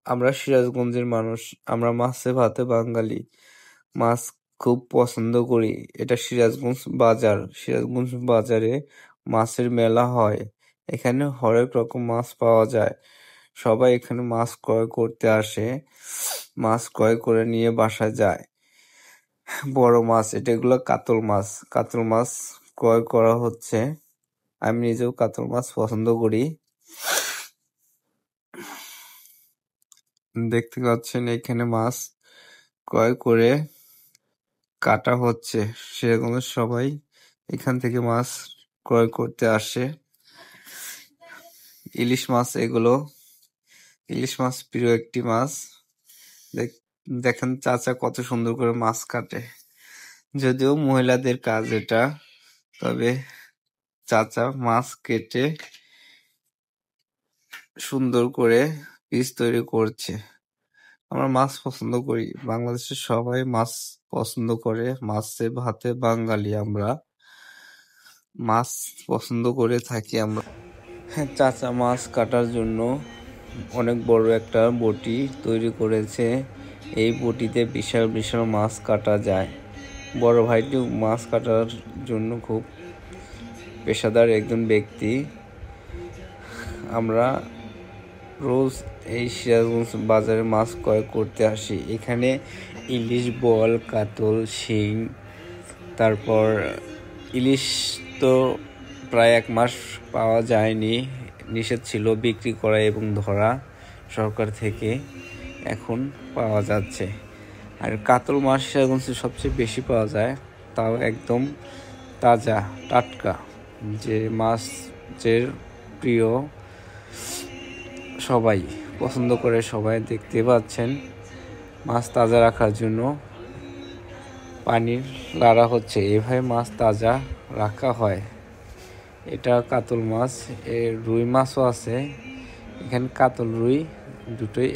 আমরা সিরাজগঞ্জের মানুষ, আমরা মাছে ভাতে বাঙালি। মাছ খুব পছন্দ করি। এটা সিরাজগঞ্জ বাজার। সিরাজগঞ্জ বাজারে মাছের মেলা হয়। এখানে হরেক রকম মাছ পাওয়া যায়। সবাই এখানে মাছ ক্রয় করতে আসে। মাছ ক্রয় করে নিয়ে বাসায় যায়। বড় মাছ, এগুলো কাতল মাছ। কাতল মাছ ক্রয় করা হচ্ছে। আমি নিজেও কাতল মাছ পছন্দ করি। দেখতে পাচ্ছেন এখানে মাছ ক্রয় করে কাটা হচ্ছে। সেরকম সবাই এখান থেকে মাছ ক্রয় করতে আসে। ইলিশ মাছ এগুলো। ইলিশ মাছ প্রিয় একটি মাছ। দেখেন চাচা কত সুন্দর করে মাছ কাটে। যদিও মহিলাদের কাজ এটা, তবে চাচা মাছ কেটে সুন্দর করে পিস তৈরি করছে। আমরা মাছ পছন্দ করি। বাংলাদেশের সবাই মাছ পছন্দ করে। মাছে ভাতে বাঙালি আমরা। মাছ পছন্দ করে থাকি আমরা। হ্যাঁ, চাচা মাছ কাটার জন্য অনেক বড় একটা বটি তৈরি করেছে। এই বটিতে বিশাল বিশাল মাছ কাটা যায়। বড় ভাইটি মাছ কাটার জন্য খুব পেশাদার একজন ব্যক্তি। আমরা রোজ এই সিরাজগঞ্জ বাজারে মাছ ক্রয় করতে আসি। এখানে ইলিশ, বোয়াল, কাতল, শিং, তারপর ইলিশ তো প্রায় 1 মাস পাওয়া যায়নি, নিষেধ ছিল বিক্রি করা এবং ধরা সরকার থেকে। এখন পাওয়া যাচ্ছে। আর কাতল মাছ সিরাজগঞ্জে সবচেয়ে বেশি পাওয়া যায়, তাও একদম তাজা টাটকা। যে মাছের প্রিয় সবাই পছন্দ করে, সবাই দেখতে পাচ্ছেন মাছ তাজা রাখার জন্য পানির লাড়া হচ্ছে। এভাবে মাছ তাজা রাখা হয়। এটা কাতল মাছ। রুই মাছও আছে এখানে। কাতল রুই দুটোই